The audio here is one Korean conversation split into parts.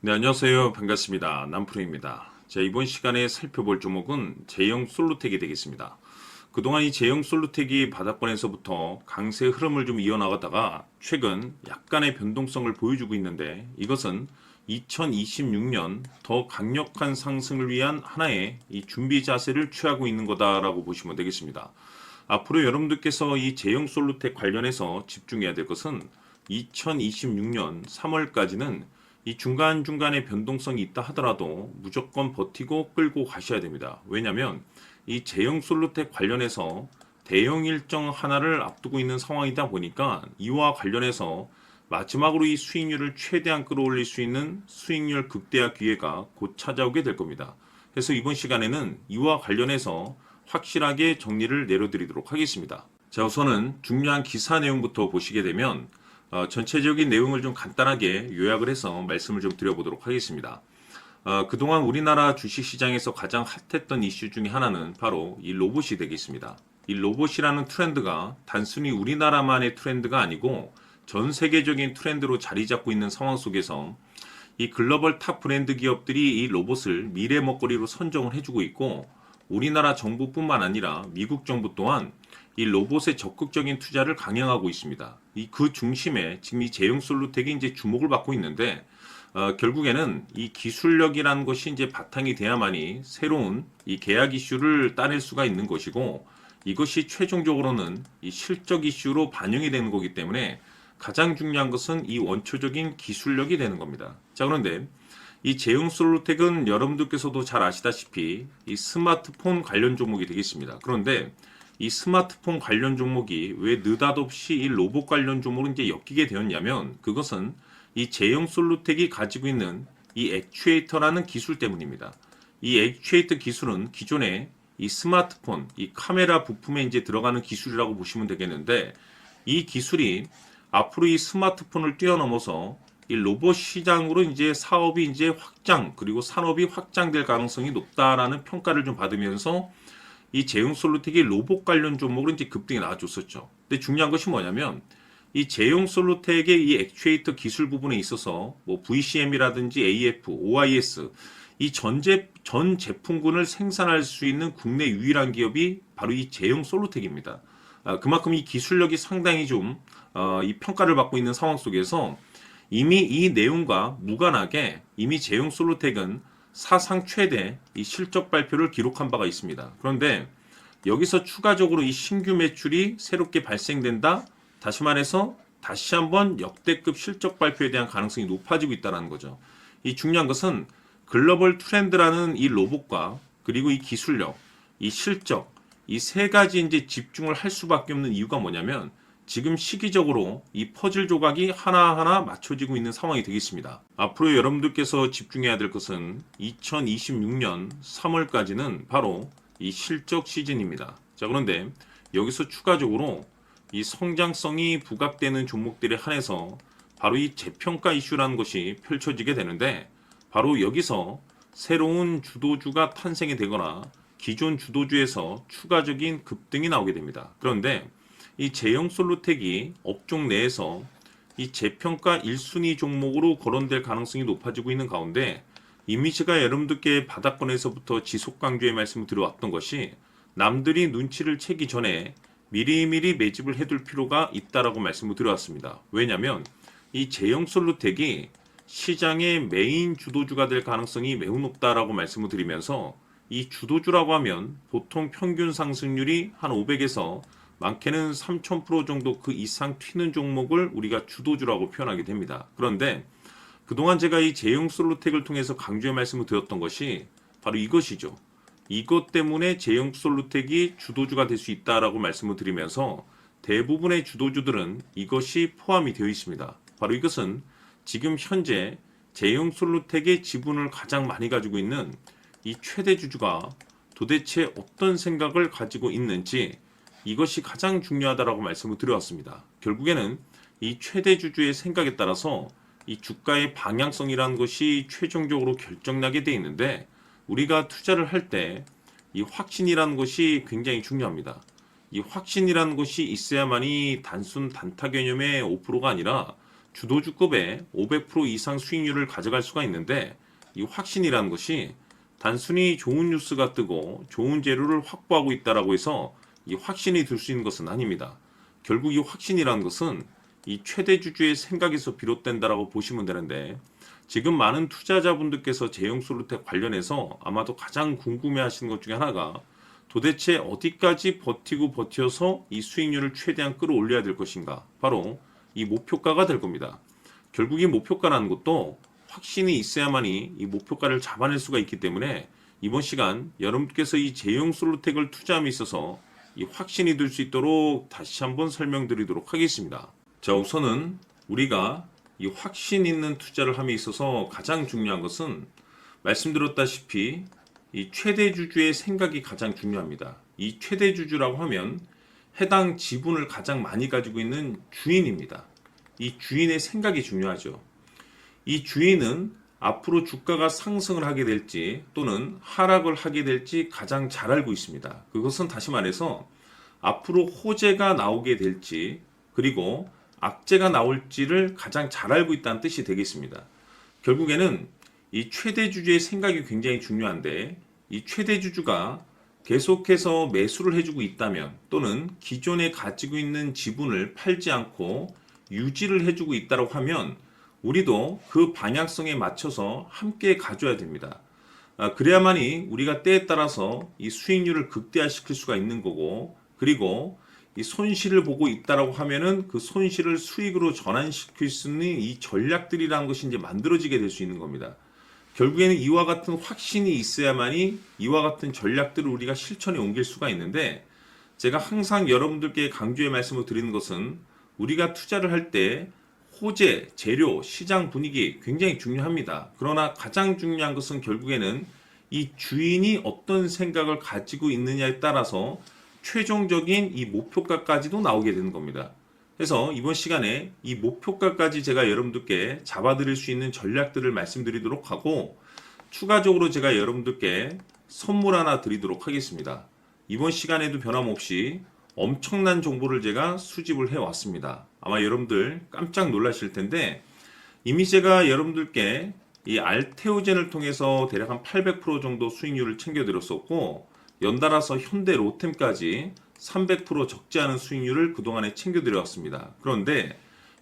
네, 안녕하세요. 반갑습니다. 남프로입니다. 자, 이번 시간에 살펴볼 종목은 제형 솔루텍이 되겠습니다. 그동안 이 제형 솔루텍이 바닥권에서부터 강세 흐름을 좀 이어나가다가 최근 약간의 변동성을 보여주고 있는데, 이것은 2026년 더 강력한 상승을 위한 하나의 이 준비 자세를 취하고 있는 거다라고 보시면 되겠습니다. 앞으로 여러분들께서 이 제형 솔루텍 관련해서 집중해야 될 것은 2026년 3월까지는 이 중간중간에 변동성이 있다 하더라도 무조건 버티고 끌고 가셔야 됩니다. 왜냐하면 이 제형 솔루텍 관련해서 대형 일정 하나를 앞두고 있는 상황이다 보니까 이와 관련해서 마지막으로 이 수익률을 최대한 끌어올릴 수 있는 수익률 극대화 기회가 곧 찾아오게 될 겁니다. 그래서 이번 시간에는 이와 관련해서 확실하게 정리를 내려드리도록 하겠습니다. 자, 우선은 중요한 기사 내용부터 보시게 되면 전체적인 내용을 좀 간단하게 요약을 해서 말씀을 좀 드려보도록 하겠습니다. 그동안 우리나라 주식시장에서 가장 핫했던 이슈 중에 하나는 바로 이 로봇이 되겠습니다. 이 로봇이라는 트렌드가 단순히 우리나라만의 트렌드가 아니고 전 세계적인 트렌드로 자리 잡고 있는 상황 속에서 이 글로벌 탑 브랜드 기업들이 이 로봇을 미래 먹거리로 선정을 해주고 있고, 우리나라 정부뿐만 아니라 미국 정부 또한 이 로봇의 적극적인 투자를 강행하고 있습니다. 이 그 중심에 지금 이 제형 솔루텍이 이제 주목을 받고 있는데, 결국에는 이 기술력이라는 것이 이제 바탕이 돼야만이 새로운 이 계약 이슈를 따낼 수가 있는 것이고, 이것이 최종적으로는 이 실적 이슈로 반영이 되는 거기 때문에 가장 중요한 것은 이 원초적인 기술력이 되는 겁니다. 자, 그런데 이 제형 솔루텍은 여러분들께서도 잘 아시다시피 이 스마트폰 관련 종목이 되겠습니다. 그런데 이 스마트폰 관련 종목이 왜 느닷없이 이 로봇 관련 종목을 이제 엮이게 되었냐면, 그것은 이 제형 솔루텍이 가지고 있는 이 액추에이터라는 기술 때문입니다. 이 액추에이터 기술은 기존에 이 스마트폰, 이 카메라 부품에 이제 들어가는 기술이라고 보시면 되겠는데, 이 기술이 앞으로 이 스마트폰을 뛰어넘어서 이 로봇 시장으로 이제 사업이 이제 확장, 그리고 산업이 확장될 가능성이 높다라는 평가를 좀 받으면서 이 제형 솔루텍이 로봇 관련 종목으로 이제 급등이 나와줬었죠. 근데 중요한 것이 뭐냐면, 이 제형 솔루텍의 이 액추에이터 기술 부분에 있어서 뭐 VCM이라든지 AF, OIS 이 전 제품군을 생산할 수 있는 국내 유일한 기업이 바로 이 제형 솔루텍입니다. 그만큼 이 기술력이 상당히 좀 이 평가를 받고 있는 상황 속에서 이미 이 내용과 무관하게 이미 제형 솔루텍은 사상 최대 이 실적 발표를 기록한 바가 있습니다. 그런데 여기서 추가적으로 이 신규 매출이 새롭게 발생된다? 다시 말해서 다시 한번 역대급 실적 발표에 대한 가능성이 높아지고 있다는 거죠. 이 중요한 것은 글로벌 트렌드라는 이 로봇과 그리고 이 기술력, 이 실적, 이 세 가지 이제 집중을 할 수밖에 없는 이유가 뭐냐면, 지금 시기적으로 이 퍼즐 조각이 하나하나 맞춰지고 있는 상황이 되겠습니다. 앞으로 여러분들께서 집중해야 될 것은 2026년 3월까지는 바로 이 실적 시즌입니다. 자, 그런데 여기서 추가적으로 이 성장성이 부각되는 종목들에 한해서 바로 이 재평가 이슈라는 것이 펼쳐지게 되는데, 바로 여기서 새로운 주도주가 탄생이 되거나 기존 주도주에서 추가적인 급등이 나오게 됩니다. 그런데 이 제형 솔루텍이 업종 내에서 이 재평가 1순위 종목으로 거론될 가능성이 높아지고 있는 가운데, 이미지가 여러분들께 바닥권에서부터 지속 강조의 말씀을 드려왔던 것이 남들이 눈치를 채기 전에 미리미리 매집을 해둘 필요가 있다라고 말씀을 드려왔습니다. 왜냐하면 이 제형 솔루텍이 시장의 메인 주도주가 될 가능성이 매우 높다라고 말씀을 드리면서, 이 주도주라고 하면 보통 평균 상승률이 한 500에서 많게는 3000% 정도 그 이상 튀는 종목을 우리가 주도주라고 표현하게 됩니다. 그런데 그동안 제가 이 제형 솔루텍을 통해서 강조의 말씀을 드렸던 것이 바로 이것이죠. 이것 때문에 제형 솔루텍이 주도주가 될 수 있다라고 말씀을 드리면서, 대부분의 주도주들은 이것이 포함이 되어 있습니다. 바로 이것은 지금 현재 제형 솔루텍의 지분을 가장 많이 가지고 있는 이 최대 주주가 도대체 어떤 생각을 가지고 있는지, 이것이 가장 중요하다라고 말씀을 드려왔습니다. 결국에는 이 최대 주주의 생각에 따라서 이 주가의 방향성이라는 것이 최종적으로 결정나게 돼 있는데, 우리가 투자를 할 때 이 확신이라는 것이 굉장히 중요합니다. 이 확신이라는 것이 있어야만이 단순 단타 개념의 5%가 아니라 주도주급의 500% 이상 수익률을 가져갈 수가 있는데, 이 확신이라는 것이 단순히 좋은 뉴스가 뜨고 좋은 재료를 확보하고 있다라고 해서 이 확신이 들 수 있는 것은 아닙니다. 결국 이 확신이라는 것은 이 최대 주주의 생각에서 비롯된다라고 보시면 되는데, 지금 많은 투자자분들께서 제형 솔루텍 관련해서 아마도 가장 궁금해 하시는 것 중에 하나가, 도대체 어디까지 버티고 버텨서 이 수익률을 최대한 끌어올려야 될 것인가, 바로 이 목표가가 될 겁니다. 결국 이 목표가라는 것도 확신이 있어야만이 이 목표가를 잡아낼 수가 있기 때문에, 이번 시간 여러분께서 이 제형 솔루텍을 투자함에 있어서 이 확신이 들 수 있도록 다시 한번 설명드리도록 하겠습니다. 자, 우선은 우리가 이 확신 있는 투자를 함에 있어서 가장 중요한 것은, 말씀드렸다시피 이 최대 주주의 생각이 가장 중요합니다. 이 최대 주주라고 하면 해당 지분을 가장 많이 가지고 있는 주인입니다. 이 주인의 생각이 중요하죠. 이 주인은 앞으로 주가가 상승을 하게 될지 또는 하락을 하게 될지 가장 잘 알고 있습니다. 그것은 다시 말해서 앞으로 호재가 나오게 될지 그리고 악재가 나올지를 가장 잘 알고 있다는 뜻이 되겠습니다. 결국에는 이 최대 주주의 생각이 굉장히 중요한데, 이 최대 주주가 계속해서 매수를 해주고 있다면 또는 기존에 가지고 있는 지분을 팔지 않고 유지를 해주고 있다고 하면 우리도 그 방향성에 맞춰서 함께 가져야 됩니다. 그래야만이 우리가 때에 따라서 이 수익률을 극대화시킬 수가 있는 거고, 그리고 이 손실을 보고 있다라고 하면은 그 손실을 수익으로 전환시킬 수 있는 이 전략들이라는 것이 이제 만들어지게 될 수 있는 겁니다. 결국에는 이와 같은 확신이 있어야만이 이와 같은 전략들을 우리가 실천에 옮길 수가 있는데, 제가 항상 여러분들께 강조의 말씀을 드리는 것은, 우리가 투자를 할 때 호재, 재료, 시장 분위기 굉장히 중요합니다. 그러나 가장 중요한 것은 결국에는 이 주인이 어떤 생각을 가지고 있느냐에 따라서 최종적인 이 목표가까지도 나오게 되는 겁니다. 그래서 이번 시간에 이 목표가까지 제가 여러분들께 잡아드릴 수 있는 전략들을 말씀드리도록 하고, 추가적으로 제가 여러분들께 선물 하나 드리도록 하겠습니다. 이번 시간에도 변함없이 엄청난 정보를 제가 수집을 해왔습니다. 아마 여러분들 깜짝 놀라실 텐데, 이미 제가 여러분들께 이 알테오젠을 통해서 대략 한 800% 정도 수익률을 챙겨드렸었고, 연달아서 현대 로템까지 300% 적지 않은 수익률을 그동안에 챙겨드려왔습니다. 그런데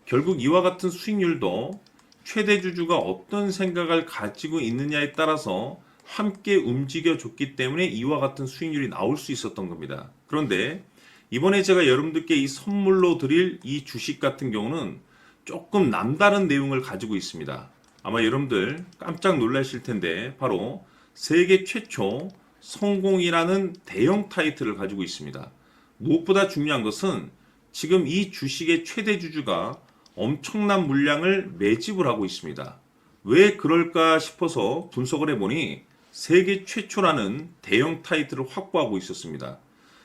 결국 이와 같은 수익률도 최대 주주가 어떤 생각을 가지고 있느냐에 따라서 함께 움직여줬기 때문에 이와 같은 수익률이 나올 수 있었던 겁니다. 그런데 이번에 제가 여러분들께 이 선물로 드릴 이 주식 같은 경우는 조금 남다른 내용을 가지고 있습니다. 아마 여러분들 깜짝 놀라실 텐데, 바로 세계 최초 성공이라는 대형 타이틀을 가지고 있습니다. 무엇보다 중요한 것은 지금 이 주식의 최대 주주가 엄청난 물량을 매집을 하고 있습니다. 왜 그럴까 싶어서 분석을 해보니 세계 최초라는 대형 타이틀을 확보하고 있었습니다.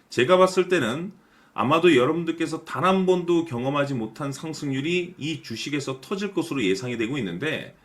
제가 봤을 때는 아마도 여러분들께서 단 한 번도 경험하지 못한 상승률이 이 주식에서 터질 것으로 예상이 되고 있는데,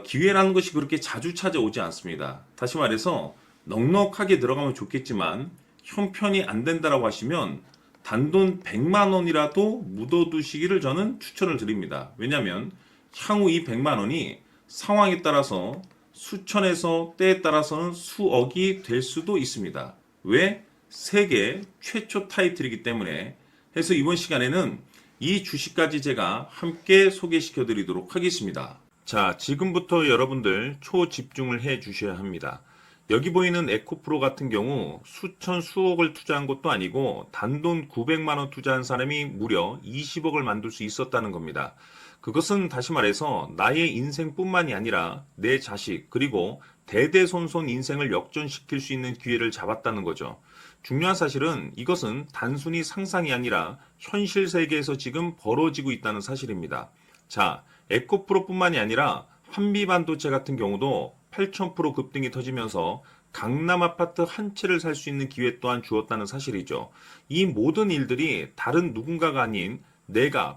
기회라는 것이 그렇게 자주 찾아오지 않습니다. 다시 말해서 넉넉하게 들어가면 좋겠지만 형편이 안 된다라고 하시면 단돈 100만 원이라도 묻어두시기를 저는 추천을 드립니다. 왜냐하면 향후 이 100만 원이 상황에 따라서 수천에서 때에 따라서는 수억이 될 수도 있습니다. 왜? 세계 최초 타이틀이기 때문에. 해서 이번 시간에는 이 주식까지 제가 함께 소개시켜 드리도록 하겠습니다. 자, 지금부터 여러분들 초집중을 해 주셔야 합니다. 여기 보이는 에코프로 같은 경우 수천 수억을 투자한 것도 아니고 단돈 900만 원 투자한 사람이 무려 20억을 만들 수 있었다는 겁니다. 그것은 다시 말해서 나의 인생뿐만이 아니라 내 자식 그리고 대대손손 인생을 역전시킬 수 있는 기회를 잡았다는 거죠. 중요한 사실은 이것은 단순히 상상이 아니라 현실 세계에서 지금 벌어지고 있다는 사실입니다. 자, 에코프로뿐만이 아니라 한미반도체 같은 경우도 8,000% 급등이 터지면서 강남 아파트 한 채를 살 수 있는 기회 또한 주었다는 사실이죠. 이 모든 일들이 다른 누군가가 아닌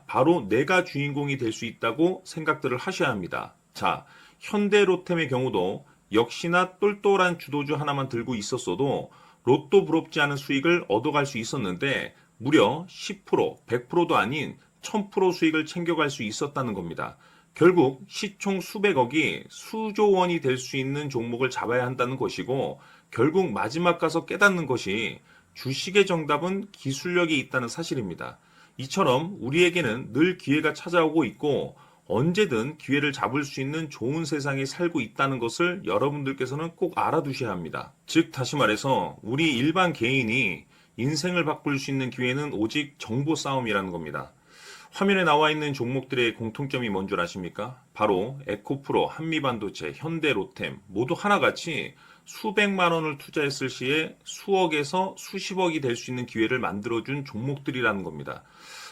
바로 내가 주인공이 될 수 있다고 생각들을 하셔야 합니다. 자, 현대로템의 경우도 역시나 똘똘한 주도주 하나만 들고 있었어도 로또 부럽지 않은 수익을 얻어갈 수 있었는데 무려 10%, 100%도 아닌 1000% 수익을 챙겨갈 수 있었다는 겁니다. 결국 시총 수백억이 수조 원이 될 수 있는 종목을 잡아야 한다는 것이고, 결국 마지막 가서 깨닫는 것이 주식의 정답은 기술력이 있다는 사실입니다. 이처럼 우리에게는 늘 기회가 찾아오고 있고 언제든 기회를 잡을 수 있는 좋은 세상에 살고 있다는 것을 여러분들께서는 꼭 알아두셔야 합니다. 즉 다시 말해서 우리 일반 개인이 인생을 바꿀 수 있는 기회는 오직 정보 싸움이라는 겁니다. 화면에 나와 있는 종목들의 공통점이 뭔 줄 아십니까? 바로 에코프로, 한미반도체, 현대로템 모두 하나같이 수백만 원을 투자했을 시에 수억에서 수십억이 될 수 있는 기회를 만들어준 종목들이라는 겁니다.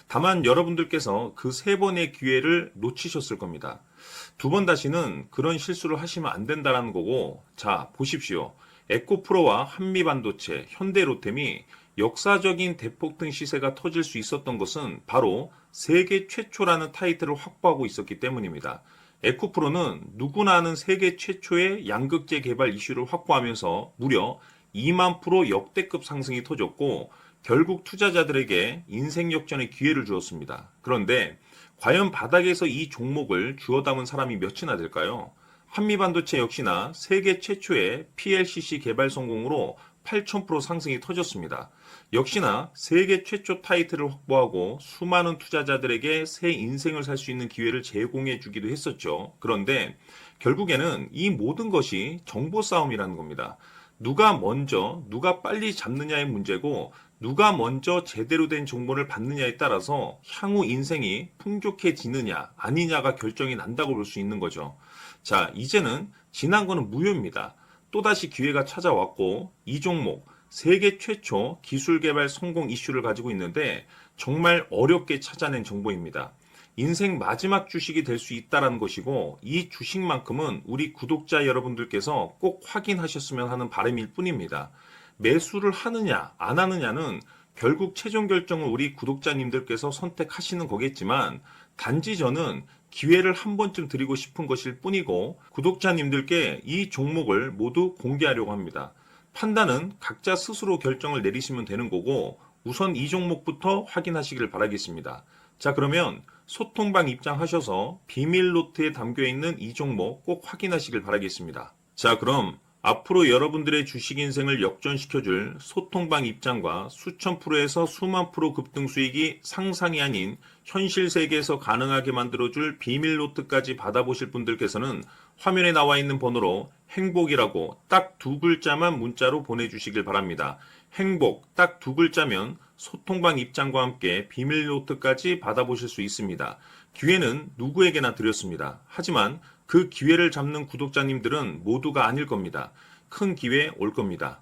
다만 여러분들께서 그 세 번의 기회를 놓치셨을 겁니다. 두 번 다시는 그런 실수를 하시면 안 된다는 거고, 자, 보십시오. 에코프로와 한미반도체, 현대로템이 역사적인 대폭등 시세가 터질 수 있었던 것은 바로 세계 최초라는 타이틀을 확보하고 있었기 때문입니다. 에코프로는 누구나 아는 세계 최초의 양극재 개발 이슈를 확보하면서 무려 2만 프로 역대급 상승이 터졌고 결국 투자자들에게 인생 역전의 기회를 주었습니다. 그런데 과연 바닥에서 이 종목을 주워 담은 사람이 몇이나 될까요? 한미반도체 역시나 세계 최초의 PLCC 개발 성공으로 8000% 상승이 터졌습니다. 역시나 세계 최초 타이틀을 확보하고 수많은 투자자들에게 새 인생을 살 수 있는 기회를 제공해 주기도 했었죠. 그런데 결국에는 이 모든 것이 정보 싸움이라는 겁니다. 누가 먼저, 누가 빨리 잡느냐의 문제고 누가 먼저 제대로 된 정보를 받느냐에 따라서 향후 인생이 풍족해지느냐 아니냐가 결정이 난다고 볼 수 있는 거죠. 자, 이제는 지난 거는 무효입니다. 또다시 기회가 찾아왔고 이 종목 세계 최초 기술 개발 성공 이슈를 가지고 있는데 정말 어렵게 찾아낸 정보입니다. 인생 마지막 주식이 될 수 있다는 것이고 이 주식만큼은 우리 구독자 여러분들께서 꼭 확인하셨으면 하는 바람일 뿐입니다. 매수를 하느냐 안 하느냐는 결국 최종 결정을 우리 구독자님들께서 선택하시는 거겠지만 단지 저는 기회를 한 번쯤 드리고 싶은 것일 뿐이고 구독자님들께 이 종목을 모두 공개하려고 합니다. 판단은 각자 스스로 결정을 내리시면 되는 거고 우선 이 종목부터 확인하시길 바라겠습니다. 자, 그러면 소통방 입장하셔서 비밀 노트에 담겨 있는 이 종목 꼭 확인하시길 바라겠습니다. 자, 그럼 앞으로 여러분들의 주식 인생을 역전시켜줄 소통방 입장과 수천 프로에서 수만 프로 급등 수익이 상상이 아닌 현실 세계에서 가능하게 만들어줄 비밀 노트까지 받아보실 분들께서는 화면에 나와 있는 번호로 행복이라고 딱 두 글자만 문자로 보내주시길 바랍니다. 행복 딱 두 글자면 소통방 입장과 함께 비밀 노트까지 받아보실 수 있습니다. 기회는 누구에게나 드렸습니다. 하지만 그 기회를 잡는 구독자님들은 모두가 아닐 겁니다. 큰 기회 올 겁니다.